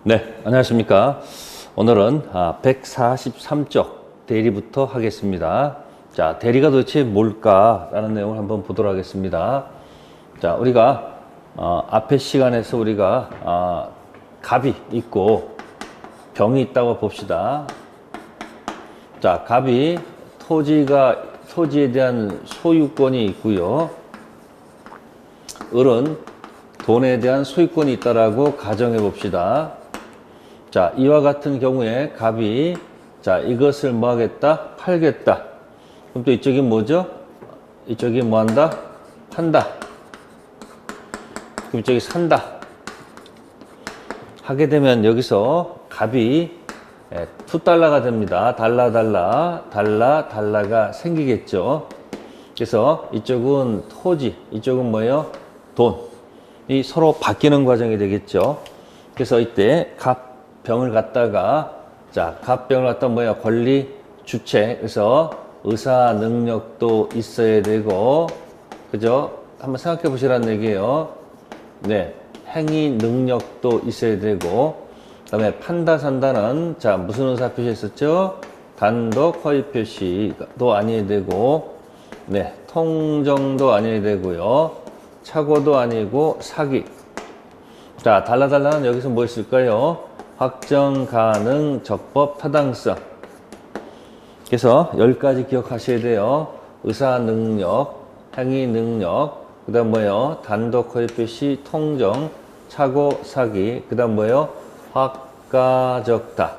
네, 안녕하십니까. 오늘은 143쪽 대리부터 하겠습니다. 자, 대리가 도대체 뭘까라는 내용을 한번 보도록 하겠습니다. 자, 우리가 앞에 시간에서 우리가 갑이 있고 병이 있다고 봅시다. 자, 갑이 토지에 대한 소유권이 있고요. 을은 돈에 대한 소유권이 있다라고 가정해 봅시다. 자, 이와 같은 경우에 갑이 자, 이것을 뭐 하겠다? 팔겠다. 그럼 또 이쪽이 뭐죠? 이쪽이 뭐 한다? 판다. 그럼 이쪽이 산다. 하게 되면 여기서 갑이 $2가 됩니다. 달러가 생기겠죠. 그래서 이쪽은 토지, 이쪽은 뭐예요? 돈. 이 서로 바뀌는 과정이 되겠죠. 그래서 이때 갑병을 갖다가 자, 갑병을 갖다 뭐야? 권리 주체. 그래서 의사 능력도 있어야 되고, 그죠? 한번 생각해 보시라는 얘기예요. 네, 행위 능력도 있어야 되고, 그다음에 판다 산다는 자, 무슨 의사 표시했었죠? 단독 허위 표시도 아니어야 되고, 네, 통정도 아니어야 되고요. 착오도 아니고 사기. 자, 달라는 여기서 뭐 있을까요? 확정 가능 적법 타당성. 그래서 10가지 기억하셔야 돼요. 의사 능력, 행위 능력, 그 다음 뭐예요? 단독 허위 표시, 통정, 착오, 사기, 그 다음 뭐예요? 확가적다.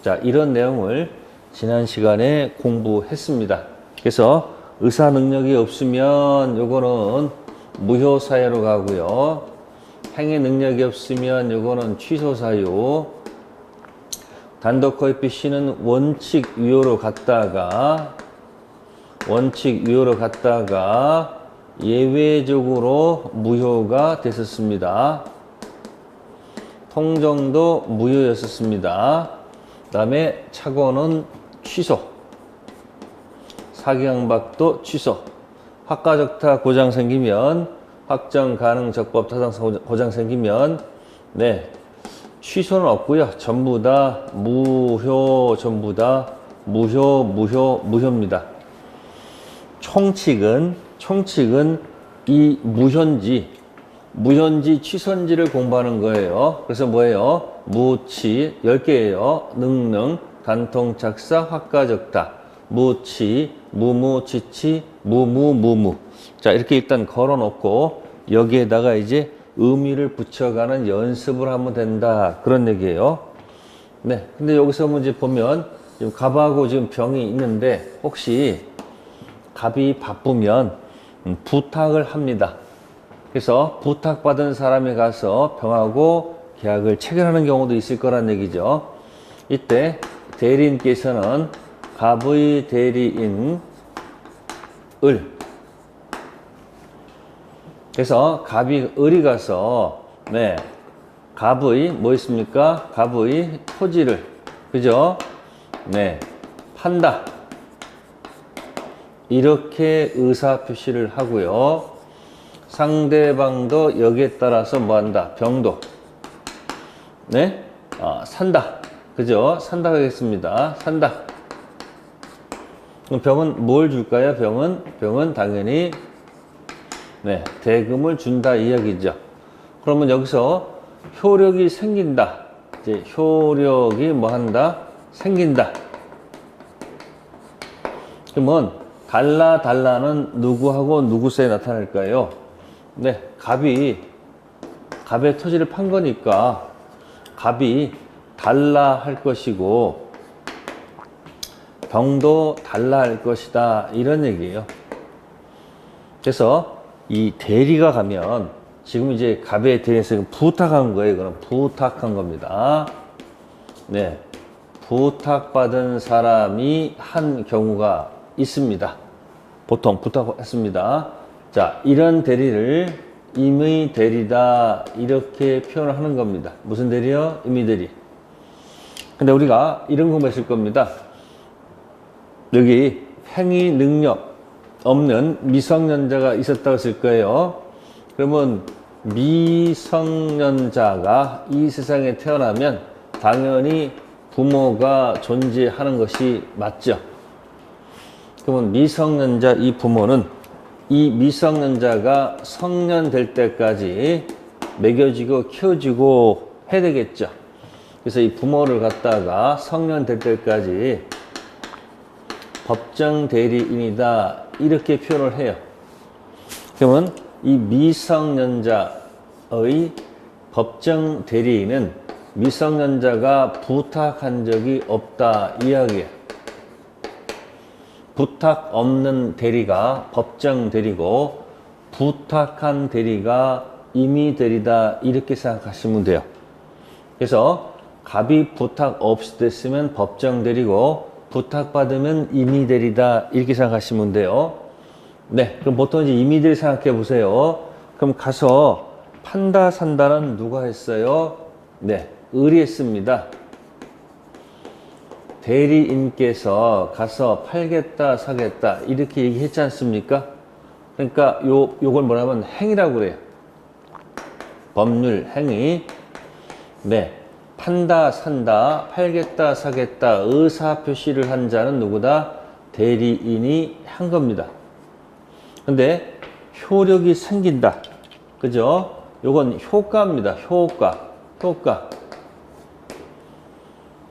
자, 이런 내용을 지난 시간에 공부했습니다. 그래서 의사 능력이 없으면 요거는 무효 사유로 가고요. 행위 능력이 없으면 요거는 취소 사유. 단독 허위 표시는 원칙 유효로 갔다가 예외적으로 무효가 됐었습니다. 통정도 무효였었습니다. 그 다음에 착오는 취소. 사기강박도 취소. 확가적타 고장 생기면, 확정 가능 적법 타당성 고장 생기면, 네, 취소는 없고요. 전부 다 무효, 무효입니다. 총칙은 이 무효인지 취소인지를 공부하는 거예요. 그래서 뭐예요? 무치 10개예요. 능능, 단통, 착사, 확가적타, 무치, 무무치치, 무무. 자, 이렇게 일단 걸어 놓고 여기에다가 이제 의미를 붙여가는 연습을 하면 된다. 그런 얘기예요. 네. 근데 여기서 문제 보면 지금 갑하고 지금 병이 있는데 혹시 갑이 바쁘면 부탁을 합니다. 그래서 부탁받은 사람이 가서 병하고 계약을 체결하는 경우도 있을 거란 얘기죠. 이때 대리인께서는 갑의 대리인 을. 그래서 갑이 을이 가서 네, 갑의 뭐 있습니까? 갑의 토지를 그죠? 네, 판다. 이렇게 의사 표시를 하고요. 상대방도 여기에 따라서 뭐 한다? 병도. 네? 산다. 그죠? 산다 하겠습니다. 산다. 그럼 병은 뭘 줄까요? 병은 당연히 네, 대금을 준다 이야기죠. 그러면 여기서 효력이 생긴다. 이제 효력이 뭐 한다? 생긴다. 그러면 달라는 누구하고 누구 사이에 나타날까요? 네, 갑의 토지를 판 거니까 갑이 달라 할 것이고 병도 달라 할 것이다. 이런 얘기예요. 그래서 이 대리가 가면 지금 이제 갑에 대해서 부탁한 거예요. 그럼 부탁한 겁니다. 네, 부탁받은 사람이 한 경우가 있습니다. 보통 부탁했습니다. 자, 이런 대리를 임의 대리다 이렇게 표현을 하는 겁니다. 무슨 대리요? 임의 대리. 근데 우리가 이런 공부했을 겁니다. 여기 행위 능력 없는 미성년자가 있었다고 했을 거예요. 그러면 미성년자가 이 세상에 태어나면 당연히 부모가 존재하는 것이 맞죠. 그러면 미성년자 이 부모는 이 미성년자가 성년 될 때까지 먹여주고 키워주고 해야 되겠죠. 그래서 이 부모를 갖다가 성년 될 때까지 법정 대리인이다 이렇게 표현을 해요. 그러면 이 미성년자의 법정 대리인은 미성년자가 부탁한 적이 없다 이야기예요. 부탁 없는 대리가 법정 대리고 부탁한 대리가 임의 대리다 이렇게 생각하시면 돼요. 그래서 갑이 부탁 없이 됐으면 법정 대리고 부탁받으면 임의 대리다 이렇게 생각하시면 돼요. 네, 그럼 보통 이제 임의 대리 생각해 보세요. 그럼 가서 판다 산다는 누가 했어요? 네, 을이 했습니다. 대리인께서 가서 팔겠다 사겠다 이렇게 얘기했지 않습니까? 그러니까 요걸 뭐라면 행위라고 그래요. 법률 행위. 네, 판다 산다 팔겠다 사겠다 의사 표시를 한 자는 누구다? 대리인이 한 겁니다. 근데 효력이 생긴다, 그죠? 요건 효과입니다. 효과.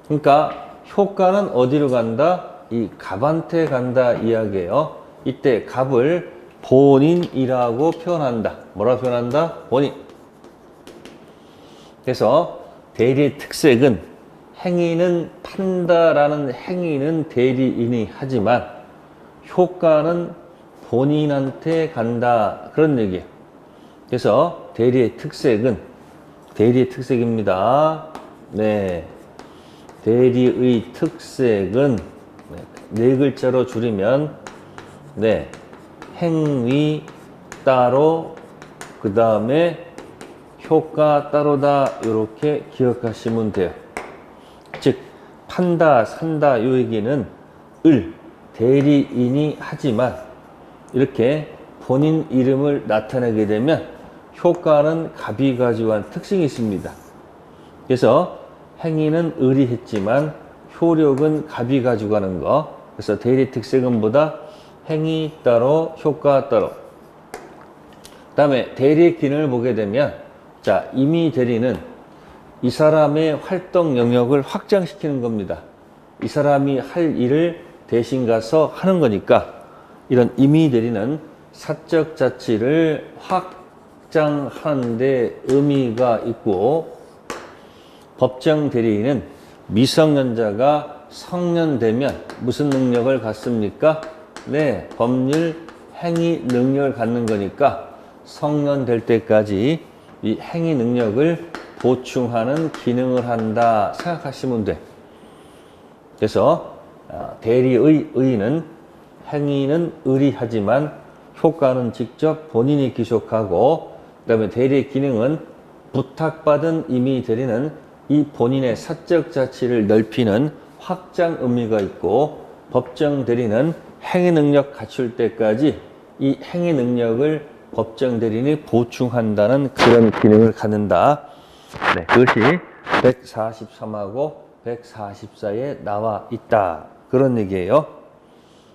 그러니까 효과는 어디로 간다? 이 갑한테 간다 이야기예요. 이때 갑을 본인이라고 표현한다. 뭐라고 표현한다? 본인. 그래서 대리의 특색은 행위는 판다라는 행위는 대리인이 하지만 효과는 본인한테 간다 그런 얘기예요. 그래서 대리의 특색입니다. 네. 대리의 특색은 네 글자로 줄이면 네, 행위 따로 그 다음에 효과 따로다 이렇게 기억하시면 돼요. 즉 판다 산다 이 얘기는 대리인이 하지만 이렇게 본인 이름을 나타내게 되면 효과는 갑이 가지고 한 특징이 있습니다. 그래서 행위는 을이 했지만 효력은 갑이 가지고 가는 거. 그래서 대리 특색은 보다 행위 따로 효과 따로. 그 다음에 대리의 기능을 보게 되면 자, 임의 대리는 이 사람의 활동 영역을 확장시키는 겁니다. 이 사람이 할 일을 대신 가서 하는 거니까 이런 임의 대리는 사적 자치를 확장하는 데 의미가 있고 법정 대리인은 미성년자가 성년되면 무슨 능력을 갖습니까? 네, 법률 행위 능력을 갖는 거니까 성년 될 때까지 이 행위 능력을 보충하는 기능을 한다 생각하시면 돼. 그래서 대리의 의는 행위는 을이 하지만 효과는 직접 본인이 기속하고 그 다음에 대리의 기능은 부탁받은 임의 대리는 이 본인의 사적 자치를 넓히는 확장 의미가 있고 법정 대리는 행위 능력 갖출 때까지 이 행위 능력을 법정 대리인이 보충한다는 그런 기능을 갖는다. 네, 그것이 143하고 144에 나와 있다. 그런 얘기예요.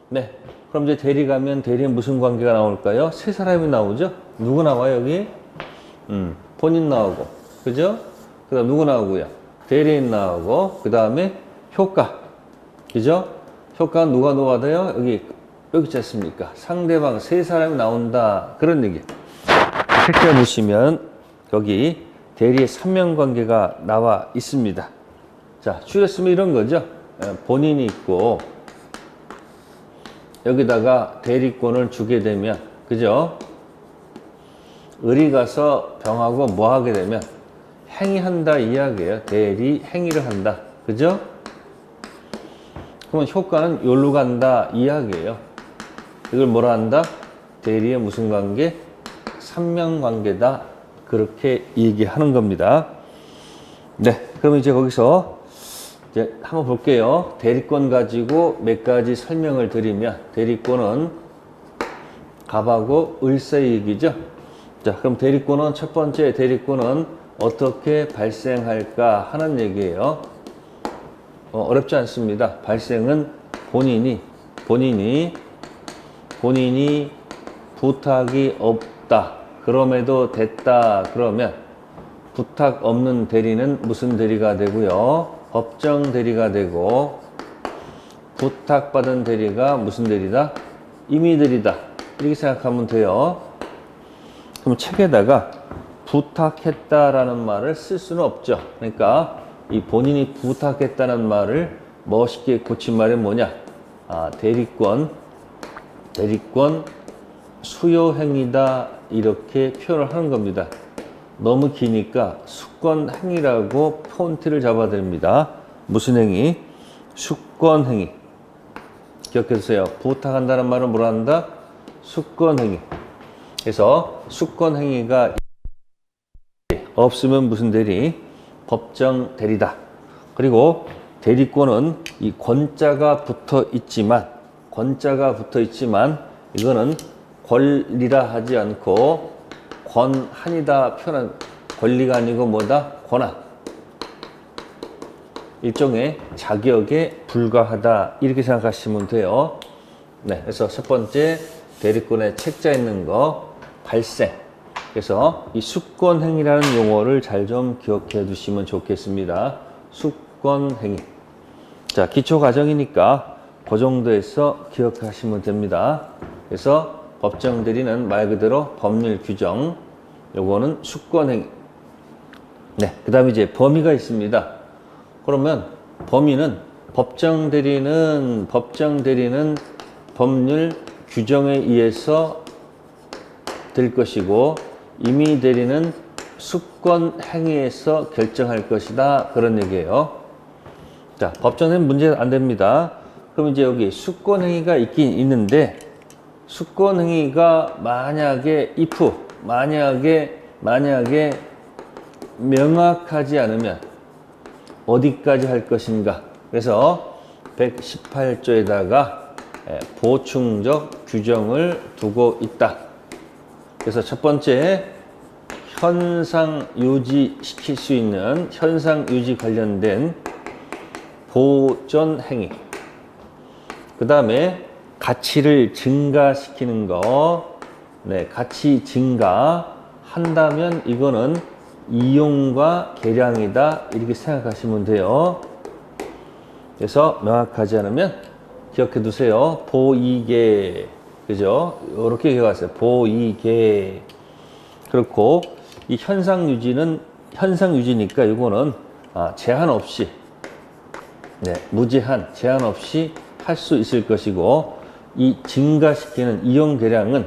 네, 그럼 이제 대리 가면 대리는 무슨 관계가 나올까요? 세 사람이 나오죠? 누구 나와요, 여기? 본인 나오고, 그죠? 그 다음 누구 나오고요? 대리인 나오고, 그 다음에 효과. 그죠? 효과는 누가 놓아둬요? 여기 있지 않습니까? 상대방 세 사람이 나온다. 그런 얘기. 색깔 보시면 여기 대리의 삼명관계가 나와 있습니다. 자, 줄였으면 이런 거죠. 본인이 있고, 여기다가 대리권을 주게 되면, 그죠? 을이 가서 병하고 뭐 하게 되면, 행위한다 이야기예요. 대리 행위를 한다. 그죠? 그러면 효과는 요로 간다 이야기예요. 이걸 뭐라 한다? 대리의 무슨 관계? 삼명관계다. 그렇게 얘기하는 겁니다. 네, 그럼 이제 거기서 이제 한번 볼게요. 대리권 가지고 몇 가지 설명을 드리면 대리권은 갑하고 을사의 얘기죠. 자, 그럼 대리권은 첫 번째 대리권은 어떻게 발생할까 하는 얘기예요. 어렵지 않습니다. 발생은 본인이 부탁이 없다. 그럼에도 됐다. 그러면 부탁 없는 대리는 무슨 대리가 되고요? 법정 대리가 되고, 부탁받은 대리가 무슨 대리다? 임의 대리다. 이렇게 생각하면 돼요. 그럼 책에다가 부탁했다라는 말을 쓸 수는 없죠. 그러니까 이 본인이 부탁했다는 말을 멋있게 고친 말이 뭐냐? 대리권 수요행위다. 이렇게 표현을 하는 겁니다. 너무 기니까 수권행위라고 폰트를 잡아드립니다. 무슨 행위? 수권행위. 기억해주세요. 부탁한다는 말은 뭐라 한다? 수권행위. 그래서 수권행위가 없으면 무슨 대리? 법정 대리다. 그리고 대리권은 이 권자가 붙어 있지만 이거는 권리라 하지 않고 권한이다 표현한, 권리가 아니고 뭐다? 권한. 일종의 자격에 불과하다. 이렇게 생각하시면 돼요. 네, 그래서 첫 번째 대리권에 책자 있는 거 발생. 그래서 이 수권행위라는 용어를 잘 좀 기억해 두시면 좋겠습니다. 수권행위. 자, 기초 과정이니까 그 정도에서 기억하시면 됩니다. 그래서 법정 대리는 말 그대로 법률 규정, 요거는 수권행위. 네, 그 다음에 이제 범위가 있습니다. 그러면 범위는 법정 대리는 법률 규정에 의해서 될 것이고, 임의 대리는 수권 행위에서 결정할 것이다. 그런 얘기예요. 자, 법정에는 문제 안 됩니다. 그럼 이제 여기 수권 행위가 있긴 있는데, 수권 행위가 만약에 명확하지 않으면 어디까지 할 것인가. 그래서 118조에다가 보충적 규정을 두고 있다. 그래서 첫 번째, 현상 유지시킬 수 있는 현상 유지 관련된 보존 행위. 그 다음에 가치를 증가시키는 거. 네, 가치 증가한다면 이거는 이용과 개량이다. 이렇게 생각하시면 돼요. 그래서 명확하지 않으면 기억해 두세요. 보이개. 그죠? 이렇게 기억하세요. 보이개. 그렇고, 이 현상 유지니까 이거는 제한 없이, 네, 무제한, 제한 없이 할 수 있을 것이고, 이 증가시키는 이용 개량은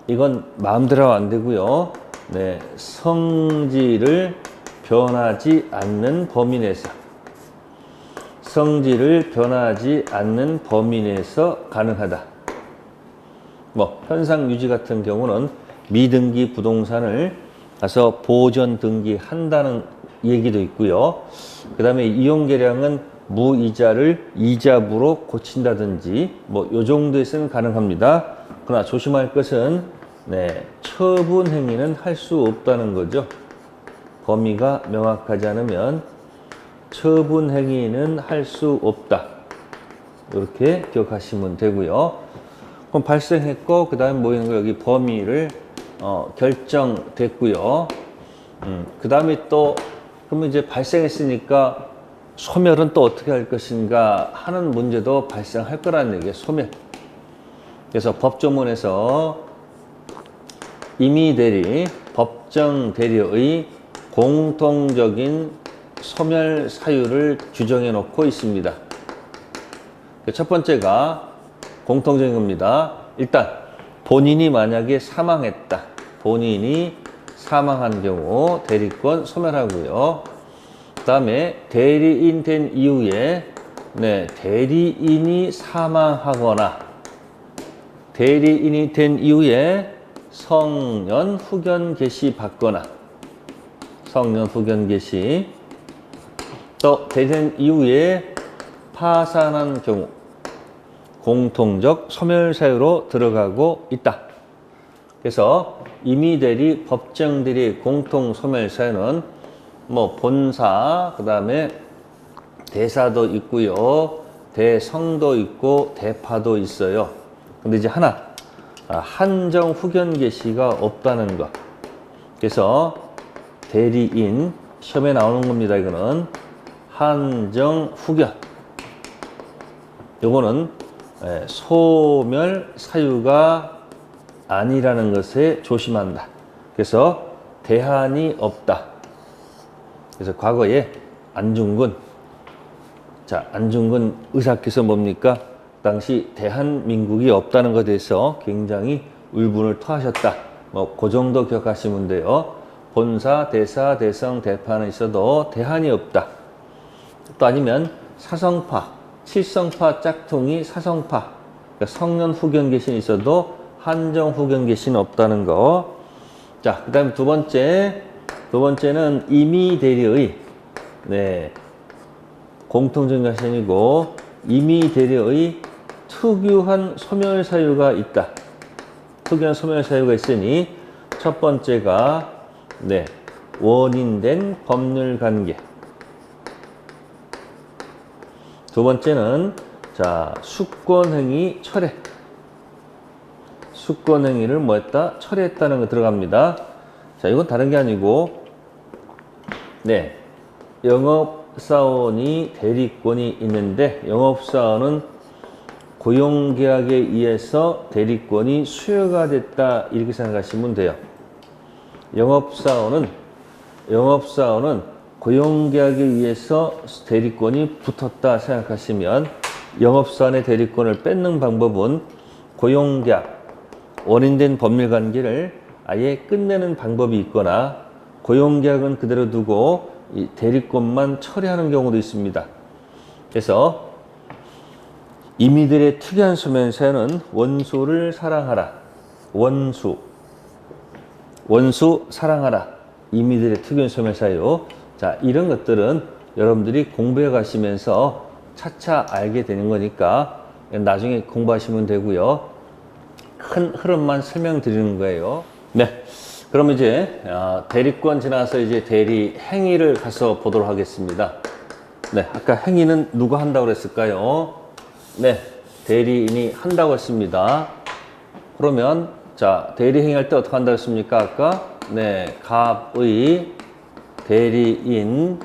이건 마음대로 안 되고요. 네, 성질을 변하지 않는 범위 내에서 가능하다. 뭐 현상 유지 같은 경우는 미등기 부동산을 가서 보존 등기한다는 얘기도 있고요. 그 다음에 이용 개량은 무이자를 이자부로 고친다든지 뭐 요 정도에서는 가능합니다. 그러나 조심할 것은 처분 행위는 할 수 없다는 거죠. 범위가 명확하지 않으면 처분 행위는 할 수 없다. 이렇게 기억하시면 되고요. 그럼 발생했고, 그 다음에 뭐 있는 거, 여기 범위를 결정됐고요. 그 다음에 또 그러면 이제 발생했으니까 소멸은 또 어떻게 할 것인가 하는 문제도 발생할 거라는 얘기예요. 소멸. 그래서 법조문에서 임의 대리, 법정 대리의 공통적인 소멸 사유를 규정해 놓고 있습니다. 첫 번째가 공통적인 겁니다. 일단 본인이 만약에 사망했다. 본인이 사망한 경우 대리권 소멸하고요. 그 다음에 대리인 된 이후에 대리인이 사망하거나 대리인이 된 이후에 성년 후견 개시 받거나 성년 후견 개시 또 대리인 이후에 파산한 경우 공통적 소멸 사유로 들어가고 있다. 그래서 임의대리, 법정대리 공통 소멸사유는 뭐 본사, 그 다음에 대사도 있고요, 대성도 있고 대파도 있어요. 근데 이제 하나, 한정 후견 개시가 없다는 거. 그래서 대리인, 시험에 나오는 겁니다. 이거는 한정 후견. 요거는 소멸 사유가 아니라는 것에 조심한다. 그래서 대한이 없다. 그래서 과거에 안중근, 자, 안중근 의사께서 뭡니까? 당시 대한민국이 없다는 것에 대해서 굉장히 울분을 토하셨다. 뭐, 그 정도 기억하시면 돼요. 본사, 대사, 대성, 대파는 있어도 대한이 없다. 또 아니면 사성파, 칠성파 짝퉁이 사성파, 그러니까 성년 후견 계신이 있어도 한정 후견 계신은 없다는 거. 자, 그 다음 두 번째는 임의대리의, 네, 공통정가신이고, 임의대리의 특유한 소멸사유가 있다. 특유한 소멸사유가 있으니, 첫 번째가, 네, 원인된 법률관계. 두 번째는, 자, 수권행위 철회. 수권행위를 뭐 했다? 철회했다는 거 들어갑니다. 자, 이건 다른 게 아니고, 네, 영업사원이 대리권이 있는데, 영업사원은 고용계약에 의해서 대리권이 수여가 됐다. 이렇게 생각하시면 돼요. 영업사원은 고용계약에 의해서 대리권이 붙었다 생각하시면, 영업사원의 대리권을 뺏는 방법은 고용계약, 원인된 법률관계를 아예 끝내는 방법이 있거나, 고용계약은 그대로 두고 이 대리권만 처리하는 경우도 있습니다. 그래서 임의들의 특이한 소멸사유는 원수를 사랑하라. 원수 사랑하라. 임의들의 특이한 소멸사유. 자, 이런 것들은 여러분들이 공부해 가시면서 차차 알게 되는 거니까 나중에 공부하시면 되고요. 큰 흐름만 설명드리는 거예요. 네. 그럼 이제 대리권 지나서 이제 대리 행위를 가서 보도록 하겠습니다. 네. 아까 행위는 누가 한다고 그랬을까요? 네. 대리인이 한다고 했습니다. 그러면 자, 대리 행위할 때 어떻게 한다고 했습니까? 아까? 네. 갑의 대리인을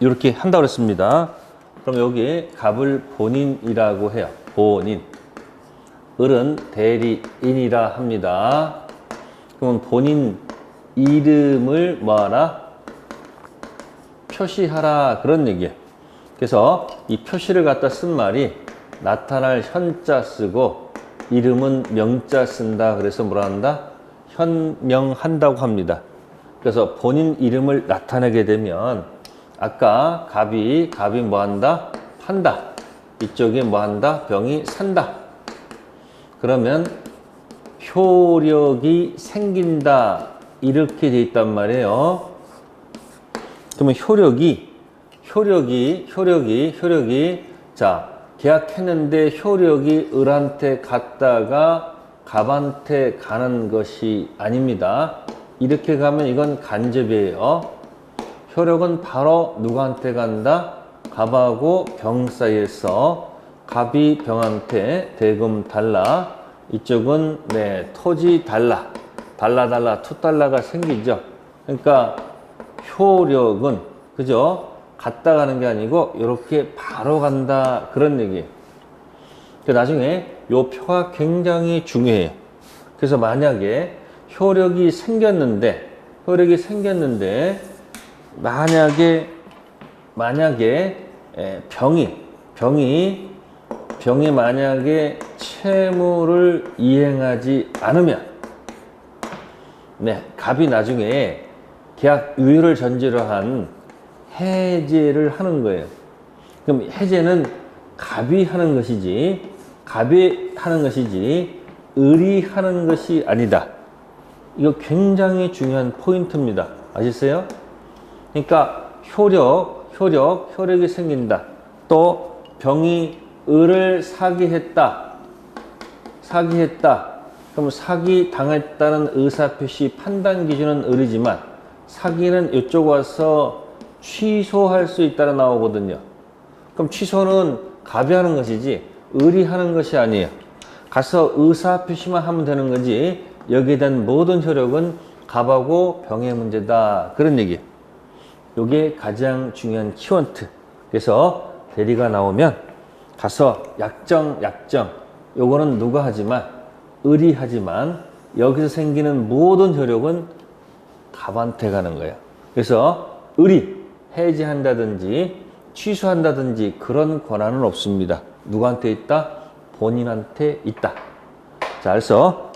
이렇게 한다고 그랬습니다. 그럼 여기 갑을 본인이라고 해요. 본인. 을은 대리인이라 합니다. 그러면 본인 이름을 뭐하라? 표시하라. 그런 얘기예요. 그래서 이 표시를 갖다 쓴 말이 나타날 현자 쓰고 이름은 명자 쓴다. 그래서 뭐라 한다? 현명한다고 합니다. 그래서 본인 이름을 나타내게 되면 아까 갑이 뭐 한다? 판다. 이쪽에 뭐 한다? 병이 산다. 그러면 효력이 생긴다. 이렇게 돼 있단 말이에요. 그러면 효력이 자, 계약했는데 효력이 을한테 갔다가 갑한테 가는 것이 아닙니다. 이렇게 가면 이건 간접이에요. 효력은 바로 누구한테 간다? 갑하고 병 사이에서 갑이 병한테 대금 달라. 이쪽은 네, 토지 달라. 달라 2달러가 생기죠. 그러니까 효력은 그죠? 갔다 가는 게 아니고 이렇게 바로 간다. 그런 얘기예요. 나중에 요 표가 굉장히 중요해요. 그래서 만약에 효력이 생겼는데 만약에 병이 만약에 채무를 이행하지 않으면 네, 갑이 나중에 계약 유예를 전제로 한 해제를 하는 거예요. 그럼 해제는 갑이 하는 것이지 을이 하는 것이 아니다. 이거 굉장히 중요한 포인트입니다. 아시겠어요? 그러니까 효력이 생긴다. 또 병이 을을 사기했다. 그럼 사기 당했다는 의사표시 판단 기준은 을이지만 사기는 이쪽 와서 취소할 수 있다고 나오거든요. 그럼 취소는 갑이 하는 것이지 을이 하는 것이 아니에요. 가서 의사표시만 하면 되는 거지 여기에 대한 모든 효력은 갑하고 병의 문제다. 그런 얘기예요. 이게 가장 중요한 키워드. 그래서 대리가 나오면 가서 약정 요거는 누가 하지만 을이 하지만 여기서 생기는 모든 효력은 갑한테 가는 거예요. 그래서 을이 해지한다든지 취소한다든지 그런 권한은 없습니다. 누구한테 있다? 본인한테 있다. 자, 그래서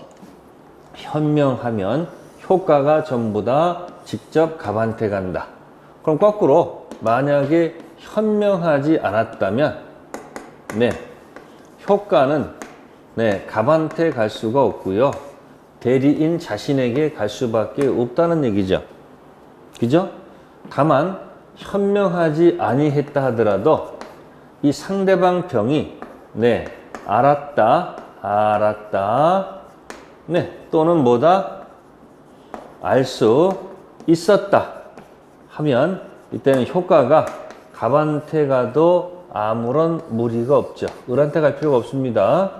현명하면 효과가 전부 다 직접 갑한테 간다. 그럼 거꾸로 만약에 현명하지 않았다면 효과는 갑한테 갈 수가 없고요. 대리인 자신에게 갈 수밖에 없다는 얘기죠. 그죠? 다만 현명하지 아니했다 하더라도 이 상대방 병이 알았다 또는 뭐다 알 수 있었다 하면 이때는 효과가 갑한테 가도 아무런 무리가 없죠. 을한테 갈 필요가 없습니다.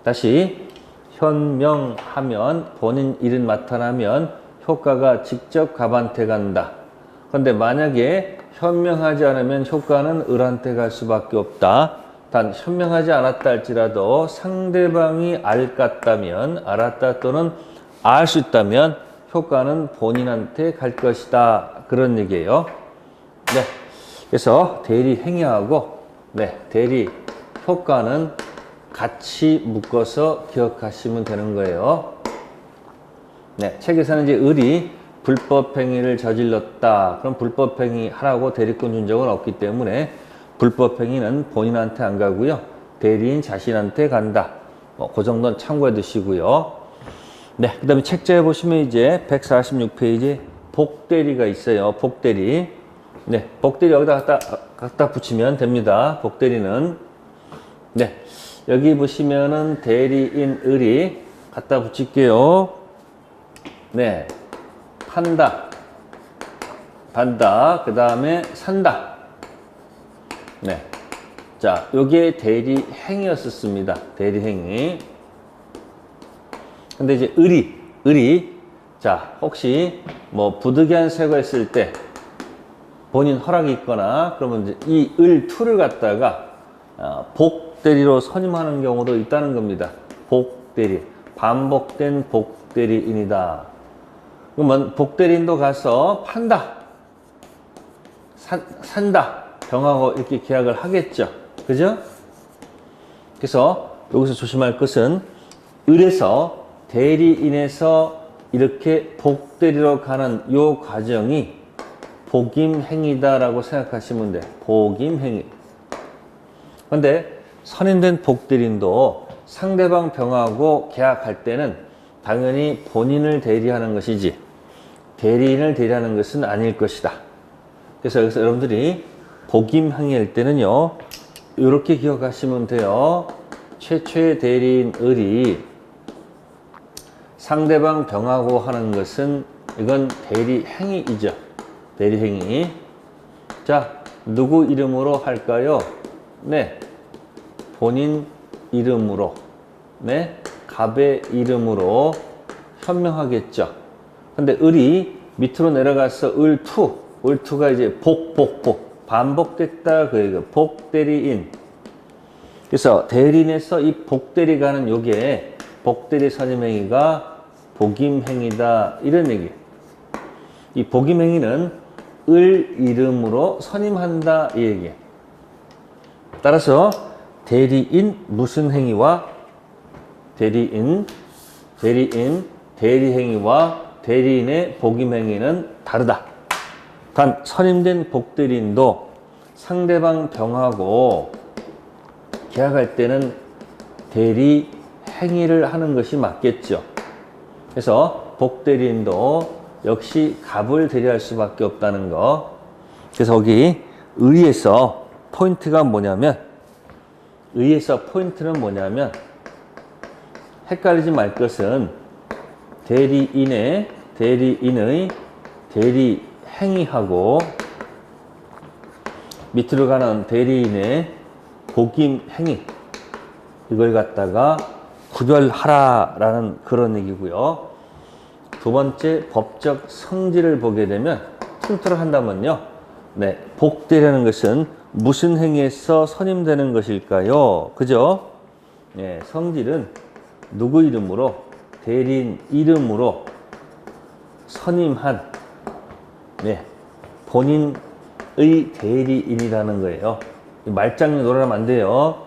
다시 현명하면 본인 일은 나타나면 효과가 직접 갑한테 간다. 그런데 만약에 현명하지 않으면 효과는 을한테 갈 수밖에 없다. 단 현명하지 않았다 할지라도 상대방이 알았다 또는 알 수 있다면 효과는 본인한테 갈 것이다. 그런 얘기예요. 그래서 대리 행위하고 대리 효과는 같이 묶어서 기억하시면 되는 거예요. 책에서는 이제 을이 불법 행위를 저질렀다. 그럼 불법 행위 하라고 대리권 준 적은 없기 때문에 불법 행위는 본인한테 안 가고요. 대리인 자신한테 간다. 그 정도는 참고해 두시고요. 그 다음에 책자에 보시면 이제 146페이지 복대리가 있어요. 복대리. 복대리 여기다 갖다 붙이면 됩니다. 복대리는. 여기 보시면은 대리인 을이 갖다 붙일게요. 판다. 그 다음에 산다. 자, 요게 대리 행위였었습니다. 대리 행위. 근데 이제 을이 자, 혹시 뭐 부득이한 사고가 있을 때 본인 허락이 있거나 그러면 이제 이 을투를 갖다가 복대리로 선임하는 경우도 있다는 겁니다. 복대리. 반복된 복대리인이다. 그러면 복대리인도 가서 판다. 산다. 병하고 이렇게 계약을 하겠죠. 그죠? 그래서 여기서 조심할 것은 을에서 대리인에서 이렇게 복대리로 가는 요 과정이 복임행위다라고 생각하시면 돼. 복임행위. 근데 선임된 복대리인도 상대방 병하고 계약할 때는 당연히 본인을 대리하는 것이지 대리인을 대리하는 것은 아닐 것이다. 그래서 여기서 여러분들이 복임행위할 때는요, 이렇게 기억하시면 돼요. 최초의 대리인 을이 상대방 병하고 하는 것은 이건 대리행위이죠. 대리행위. 자, 누구 이름으로 할까요? 본인 이름으로. 갑의 이름으로 현명하겠죠. 근데 을이 밑으로 내려가서 을투가 이제 반복됐다. 그 얘기가 복대리인. 그래서 대리인에서 이 복대리가 하는 요게 복대리 선임행위가 복임행위다. 이런 얘기. 이 복임행위는 을 이름으로 선임한다. 이 얘기. 따라서 대리인 무슨 행위와 대리행위와 대리인의 복임행위는 다르다. 단 선임된 복대리인도 상대방 병하고 계약할 때는 대리 행위를 하는 것이 맞겠죠. 그래서 복대리인도 역시 갑을 대리할 수밖에 없다는 거. 그래서 거기 의에서 포인트는 뭐냐면 헷갈리지 말 것은 대리인의 대리 행위하고 밑으로 가는 대리인의 복임 행위, 이걸 갖다가 구별하라라는 그런 얘기고요. 두 번째, 법적 성질을 보게 되면 통틀어 한다면요. 네, 복대라는 것은 무슨 행위에서 선임되는 것일까요? 그죠? 네, 성질은 누구 이름으로? 대리인 이름으로 선임한, 네, 본인의 대리인이라는 거예요. 말장난 놀아나면 안 돼요.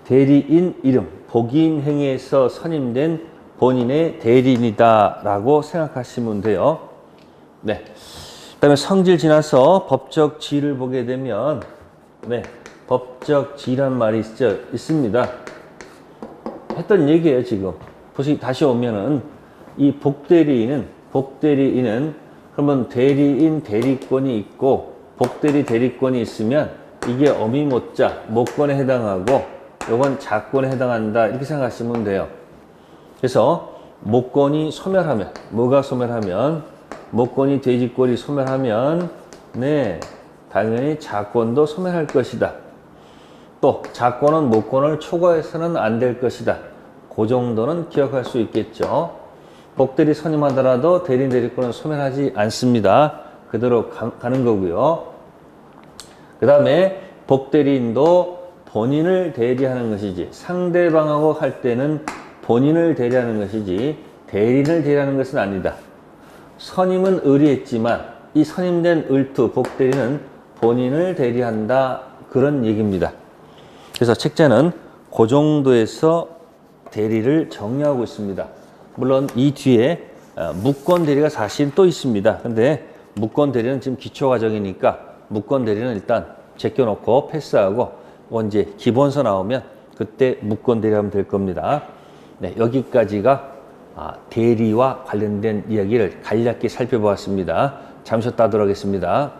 대리인 이름, 복임 행위에서 선임된 본인의 대리인이다 라고 생각하시면 돼요. 네. 그 다음에 성질 지나서 법적 지위를 보게 되면, 네, 법적 지위란 말이 있습니다. 했던 얘기예요, 지금. 다시 오면은, 이 복대리인은, 그러면 대리인 대리권이 있고, 복대리 대리권이 있으면, 이게 어미모자, 모권에 해당하고, 요건 자권에 해당한다. 이렇게 생각하시면 돼요. 그래서, 모권이 소멸하면, 뭐가 소멸하면, 모권이 돼지권이 소멸하면, 네, 당연히 자권도 소멸할 것이다. 또, 자권은 모권을 초과해서는 안 될 것이다. 그 정도는 기억할 수 있겠죠. 복대리 선임하더라도 대리인 대리권은 소멸하지 않습니다. 그대로 가는 거고요. 그 다음에 복대리인도 본인을 대리하는 것이지, 상대방하고 할 때는 본인을 대리하는 것이지 대리인을 대리하는 것은 아니다. 선임은 의리했지만 이 선임된 을투 복대리는 본인을 대리한다, 그런 얘기입니다. 그래서 책자는 그 정도에서 대리를 정리하고 있습니다. 물론 이 뒤에 무권 대리가 사실 또 있습니다. 근데 무권 대리는 지금 기초 과정이니까 무권 대리는 일단 제껴놓고 패스하고, 이제 기본서 나오면 그때 무권 대리하면 될 겁니다. 네, 여기까지가 대리와 관련된 이야기를 간략히 살펴보았습니다. 잠시 후 따도록 하겠습니다.